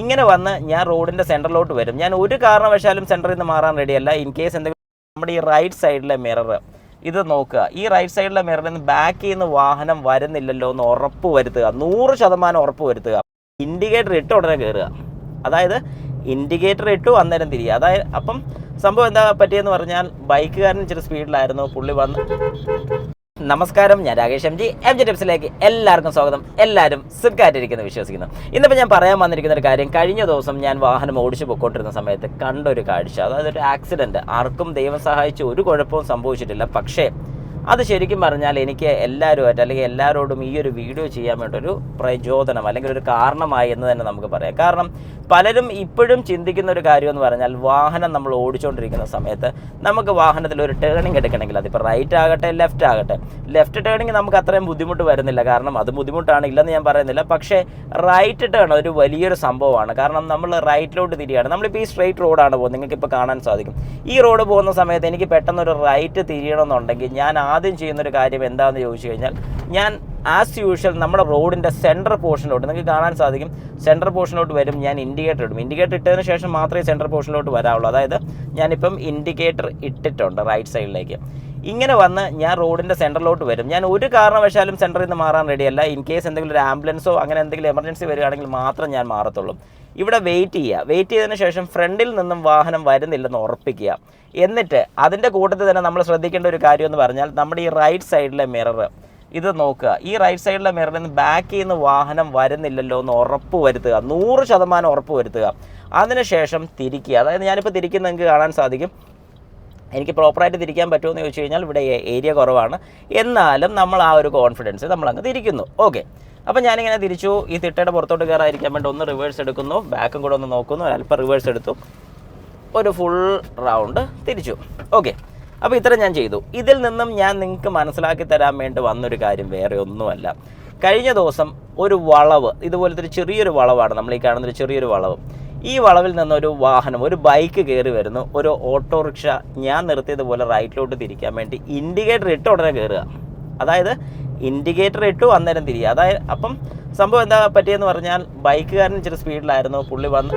ഇങ്ങനെ വന്ന് ഞാൻ റോഡിൻ്റെ സെൻറ്ററിലോട്ട് വരും. ഞാൻ ഒരു കാരണവശാലും സെൻറ്ററിൽ നിന്ന് മാറാൻ റെഡിയല്ല. ഇൻ കേസ് എന്തെങ്കിലും നമ്മുടെ ഈ റൈറ്റ് സൈഡിലെ മിറർ ഇത് നോക്കുക. ഈ റൈറ്റ് സൈഡിലെ മിററിൽ നിന്ന് ബാക്കിൽ നിന്ന് വാഹനം വരുന്നില്ലല്ലോ എന്ന് ഉറപ്പ് വരുത്തുക. 100% ഉറപ്പ് വരുത്തുക. ഇൻഡിക്കേറ്റർ ഇട്ട് ഉടനെ കയറുക. അതായത് ഇൻഡിക്കേറ്റർ ഇട്ടു അന്നേരം തിരിയുക. അതായത് അപ്പം സംഭവം എന്താ പറ്റിയെന്ന് പറഞ്ഞാൽ ബൈക്കുകാരൻ ഇച്ചിരി സ്പീഡിലായിരുന്നു. പുള്ളി വന്ന് നമസ്കാരം, ഞാൻ രാകേഷ് എം ജി ടിപ്സിലേക്ക് എല്ലാവർക്കും സ്വാഗതം. എല്ലാവരും സുഖമായിട്ടിരിക്കുന്നു വിശ്വസിക്കുന്നു. ഇന്നിപ്പോൾ ഞാൻ പറയാൻ വന്നിരിക്കുന്ന ഒരു കാര്യം, കഴിഞ്ഞ ദിവസം ഞാൻ വാഹനം ഓടിച്ചു പൊയ്ക്കൊണ്ടിരുന്ന സമയത്ത് കണ്ടൊരു കാഴ്ച. അതായത് ഒരു ആക്സിഡൻറ്റ്. ആർക്കും ദൈവം സഹായിച്ച് ഒരു കുഴപ്പവും സംഭവിച്ചിട്ടില്ല. പക്ഷേ അത് ശരിക്കും പറഞ്ഞാൽ എനിക്ക് എല്ലാവരുമായിട്ട് അല്ലെങ്കിൽ എല്ലാവരോടും ഈ ഒരു വീഡിയോ ചെയ്യാൻ വേണ്ടൊരു പ്രചോദനം അല്ലെങ്കിൽ ഒരു കാരണമായി എന്ന് തന്നെ നമുക്ക് പറയാം. കാരണം പലരും ഇപ്പോഴും ചിന്തിക്കുന്ന ഒരു കാര്യമെന്ന് പറഞ്ഞാൽ, വാഹനം നമ്മൾ ഓടിച്ചുകൊണ്ടിരിക്കുന്ന സമയത്ത് നമുക്ക് വാഹനത്തിൽ ഒരു ടേണിംഗ് എടുക്കണമെങ്കിൽ അതിപ്പോൾ റൈറ്റ് ആകട്ടെ ലെഫ്റ്റ് ആകട്ടെ, ലെഫ്റ്റ് ടേണിംഗ് നമുക്ക് അത്രയും ബുദ്ധിമുട്ട് വരുന്നില്ല. കാരണം അത് ബുദ്ധിമുട്ടാണ്, ഇല്ലെന്ന് ഞാൻ പറയുന്നില്ല. പക്ഷേ റൈറ്റ് ടേൺ ഒരു വലിയൊരു സംഭവമാണ്. കാരണം നമ്മൾ റൈറ്റിലോട്ട് തിരിയാണ്. നമ്മളിപ്പോൾ ഈ സ്ട്രെയിറ്റ് റോഡാണ് പോകുന്നത്, നിങ്ങൾക്കിപ്പോൾ കാണാൻ സാധിക്കും. ഈ റോഡ് പോകുന്ന സമയത്ത് എനിക്ക് പെട്ടെന്നൊരു റൈറ്റ് തിരിയണമെന്നുണ്ടെങ്കിൽ ഞാൻ ആദ്യം ചെയ്യുന്നൊരു കാര്യം എന്താണെന്ന് ചോദിച്ചു കഴിഞ്ഞാൽ, ഞാൻ ആസ് യൂഷ്വൽ നമ്മുടെ റോഡിൻ്റെ സെൻട്രൽ പോർഷനിലോട്ട്, നിങ്ങൾക്ക് കാണാൻ സാധിക്കും, സെൻട്രൽ പോർഷനിലോട്ട് വരും. ഞാൻ ഇൻഡിക്കേറ്റർ ഇടും. ഇൻഡിക്കേറ്റർ ഇട്ടതിന് ശേഷം മാത്രമേ സെൻട്രൽ പോർഷനിലോട്ട് വരാവുള്ളൂ. അതായത് ഞാനിപ്പം ഇൻഡിക്കേറ്റർ ഇട്ടിട്ടുണ്ട് റൈറ്റ് സൈഡിലേക്ക്. ഇങ്ങനെ വന്ന് ഞാൻ റോഡിൻ്റെ സെൻറ്ററിലോട്ട് വരും. ഞാൻ ഒരു കാരണവശാലും സെൻറ്ററിൽ നിന്ന് മാറാൻ റെഡിയല്ല. ഇൻ കേസ് എന്തെങ്കിലും ഒരു ആംബുലൻസോ അങ്ങനെ എന്തെങ്കിലും എമർജൻസി വരികയാണെങ്കിൽ മാത്രം ഞാൻ മാറത്തുള്ളൂ. ഇവിടെ വെയിറ്റ് ചെയ്യുക. വെയിറ്റ് ചെയ്തതിന് ശേഷം ഫ്രണ്ടിൽ നിന്നും വാഹനം വരുന്നില്ലെന്ന് ഉറപ്പിക്കുക. എന്നിട്ട് അതിൻ്റെ കൂട്ടത്തിൽ തന്നെ നമ്മൾ ശ്രദ്ധിക്കേണ്ട ഒരു കാര്യം എന്ന് പറഞ്ഞാൽ, നമ്മുടെ ഈ റൈറ്റ് സൈഡിലെ മിറർ ഇത് നോക്കുക. ഈ റൈറ്റ് സൈഡിലെ മിററിൽ നിന്ന് ബാക്കിൽ നിന്ന് വാഹനം വരുന്നില്ലല്ലോ എന്ന് ഉറപ്പ് വരുത്തുക. 100% ഉറപ്പ് വരുത്തുക. അതിനുശേഷം തിരിക്കുക. അതായത് ഞാനിപ്പോൾ തിരിക്കുന്ന നിങ്ങൾക്ക് കാണാൻ സാധിക്കും. എനിക്ക് പ്രോപ്പറായിട്ട് തിരിക്കാൻ പറ്റുമോ എന്ന് ചോദിച്ചു കഴിഞ്ഞാൽ ഇവിടെ ഏരിയ കുറവാണ്. എന്നാലും നമ്മൾ ആ ഒരു കോൺഫിഡൻസ് നമ്മളങ്ങ് തിരിക്കുന്നു. ഓക്കെ, അപ്പോൾ ഞാനിങ്ങനെ തിരിച്ചു. ഈ തിട്ടയുടെ പുറത്തോട്ട് കയറാതിരിക്കാൻ വേണ്ടി ഒന്ന് റിവേഴ്സ് എടുക്കുന്നു, ബാക്കും കൂടെ ഒന്ന് നോക്കുന്നു, അല്പം റിവേഴ്സ് എടുത്തു, ഒരു ഫുൾ റൗണ്ട് തിരിച്ചു. ഓക്കെ, അപ്പോൾ ഇത്ര ഞാൻ ചെയ്തു. ഇതിൽ നിന്നും ഞാൻ നിങ്ങൾക്ക് മനസ്സിലാക്കി തരാൻ വേണ്ടി വന്നൊരു കാര്യം വേറെ ഒന്നുമല്ല. കഴിഞ്ഞ ദിവസം ഒരു വളവ്, ഇതുപോലത്തെ ഒരു ചെറിയൊരു വളവാണ് നമ്മൾ ഈ കാണുന്നൊരു ചെറിയൊരു വളവ്. ഈ വളവിൽ നിന്നൊരു വാഹനം, ഒരു ബൈക്ക് കയറി വരുന്നു. ഒരു ഓട്ടോറിക്ഷ ഞാൻ നിർത്തിയതുപോലെ റൈറ്റിലോട്ട് തിരിക്കാൻ വേണ്ടി ഇൻഡിക്കേറ്റർ ഇട്ട് ഉടനെ കയറുക. അതായത് ഇൻഡിക്കേറ്റർ ഇട്ടു അന്നേരം തിരിയുക. അതായത് അപ്പം സംഭവം എന്താ പറ്റിയെന്ന് പറഞ്ഞാൽ, ബൈക്കുകാരൻ ഇച്ചിരി സ്പീഡിലായിരുന്നു. പുള്ളി വന്ന്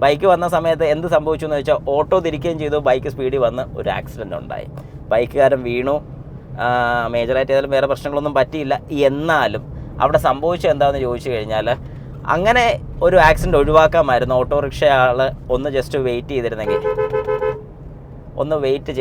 ബൈക്ക് വന്ന സമയത്ത് എന്ത് സംഭവിച്ചു എന്ന് വെച്ചാൽ, ഓട്ടോ തിരിക്കുകയും ചെയ്തു. ബൈക്ക് സ്പീഡിൽ വന്ന് ഒരു ആക്സിഡൻ്റ് ഉണ്ടായി. ബൈക്കുകാരൻ വീണു. മേജറായിട്ട് ഏതായാലും വേറെ പ്രശ്നങ്ങളൊന്നും പറ്റിയില്ല. എന്നാലും അവിടെ സംഭവിച്ചത് എന്താണെന്ന് ചോദിച്ചു കഴിഞ്ഞാൽ, അങ്ങനെ ഒരു ആക്സിഡൻറ്റ് ഒഴിവാക്കാമായിരുന്നു. ഓട്ടോറിക്ഷ ആൾ ഒന്ന് ജസ്റ്റ് വെയിറ്റ്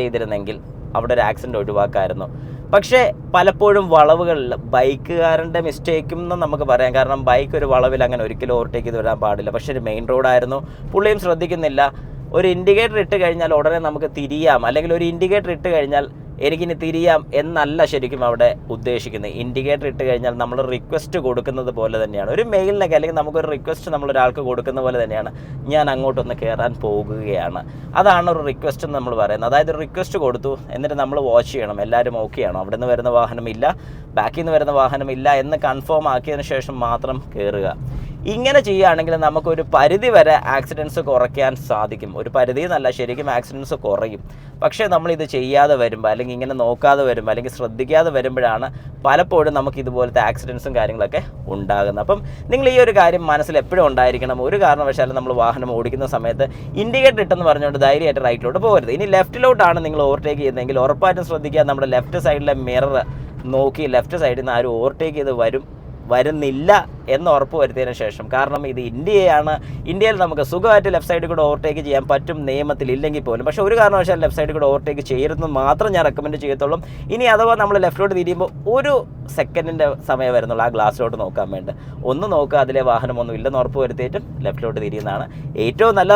ചെയ്തിരുന്നെങ്കിൽ അവിടെ ഒരു ആക്സിഡൻറ്റ് ഒഴിവാക്കാമായിരുന്നു. പക്ഷേ പലപ്പോഴും വളവുകളിൽ ബൈക്കുകാരൻ്റെ മിസ്റ്റേക്കും എന്ന് നമുക്ക് പറയാം. കാരണം ബൈക്ക് ഒരു വളവിൽ അങ്ങനെ ഒരിക്കലും ഓവർടേക്ക് ചെയ്ത് വരാൻ പാടില്ല. പക്ഷേ ഒരു മെയിൻ റോഡായിരുന്നു. പുള്ളിയും ശ്രദ്ധിക്കുന്നില്ല. ഒരു ഇൻഡിക്കേറ്റർ ഇട്ട് കഴിഞ്ഞാൽ ഉടനെ നമുക്ക് തിരിയാം, അല്ലെങ്കിൽ ഒരു ഇൻഡിക്കേറ്റർ ഇട്ട് കഴിഞ്ഞാൽ എനിക്കിനി തിരിയാം എന്നല്ല ശരിക്കും അവിടെ ഉദ്ദേശിക്കുന്നത്. ഇൻഡിക്കേറ്റർ ഇട്ട് കഴിഞ്ഞാൽ നമ്മൾ റിക്വസ്റ്റ് കൊടുക്കുന്നത് പോലെ തന്നെയാണ്. ഒരു മെയിലിനൊക്കെ അല്ലെങ്കിൽ നമുക്കൊരു റിക്വസ്റ്റ് നമ്മളൊരാൾക്ക് കൊടുക്കുന്ന പോലെ തന്നെയാണ്, ഞാൻ അങ്ങോട്ടൊന്ന് കയറാൻ പോകുകയാണ്. അതാണ് ഒരു റിക്വസ്റ്റ് എന്ന് നമ്മൾ പറയുന്നത്. അതായത് ഒരു റിക്വസ്റ്റ് കൊടുത്തു, എന്നിട്ട് നമ്മൾ വാച്ച് ചെയ്യണം എല്ലാവരും ഓക്കെ ആണോ, അവിടെ നിന്ന് വരുന്ന വാഹനമില്ല, ബാക്കിൽ നിന്ന് വരുന്ന വാഹനമില്ല എന്ന് കൺഫേം ആക്കിയതിന് ശേഷം മാത്രം കയറുക. ഇങ്ങനെ ചെയ്യുകയാണെങ്കിൽ നമുക്കൊരു പരിധി വരെ ആക്സിഡൻസ് കുറയ്ക്കാൻ സാധിക്കും. ഒരു പരിധി എന്നല്ല, ശരിക്കും ആക്സിഡൻസ് കുറയും. പക്ഷേ നമ്മളിത് ചെയ്യാതെ വരുമ്പോൾ, അല്ലെങ്കിൽ ഇങ്ങനെ നോക്കാതെ വരുമ്പോൾ, അല്ലെങ്കിൽ ശ്രദ്ധിക്കാതെ വരുമ്പോഴാണ് പലപ്പോഴും നമുക്ക് ഇതുപോലത്തെ ആക്സിഡൻസും കാര്യങ്ങളൊക്കെ ഉണ്ടാകുന്നത്. അപ്പം നിങ്ങൾ ഈ ഒരു കാര്യം മനസ്സിൽ എപ്പോഴും ഉണ്ടായിരിക്കണം. ഒരു കാരണവശാലും നമ്മൾ വാഹനം ഓടിക്കുന്ന സമയത്ത് ഇൻഡിക്കേറ്റർ ഇട്ടെന്ന് പറഞ്ഞുകൊണ്ട് ധൈര്യമായിട്ട് റൈറ്റിലോട്ട് പോകരുത്. ഇനി ലെഫ്റ്റിലോട്ടാണ് നിങ്ങൾ ഓവർടേക്ക് ചെയ്യുന്നതെങ്കിൽ ഉറപ്പായിട്ടും ശ്രദ്ധിക്കുക, നമ്മുടെ ലെഫ്റ്റ് സൈഡിലെ മിറർ നോക്കി ലെഫ്റ്റ് സൈഡിൽ നിന്ന് ആരും ഓവർടേക്ക് ചെയ്ത് വരുന്നില്ല എന്ന് ഉറപ്പ് വരുത്തിയതിന് ശേഷം. കാരണം ഇത് ഇന്ത്യയാണ്. ഇന്ത്യയിൽ നമുക്ക് സുഖമായിട്ട് ലെഫ്റ്റ് സൈഡിൽ കൂടെ ഓവർടേക്ക് ചെയ്യാൻ പറ്റും, നിയമത്തിൽ ഇല്ലെങ്കിൽ പോലും. പക്ഷേ ഒരു കാരണവശാലും ലെഫ്റ്റ് സൈഡിൽ കൂടെ ഓവർടേക്ക് ചെയ്യരുതെന്ന് മാത്രം ഞാൻ റെക്കമെൻഡ് ചെയ്യത്തുള്ളൂ. ഇനി അഥവാ നമ്മൾ ലെഫ്റ്റിലോട്ട് തിരിയുമ്പോൾ ഒരു സെക്കൻഡിൻ്റെ സമയം വരുന്നുള്ളൂ ആ ഗ്ലാസ്സിലോട്ട് നോക്കാൻ വേണ്ടി. ഒന്ന് നോക്കുക, അതിലെ വാഹനമൊന്നും ഇല്ലെന്ന് ഉറപ്പ് വരുത്തിയിട്ടും ലെഫ്റ്റിലോട്ട് തിരിയുന്നതാണ് ഏറ്റവും നല്ല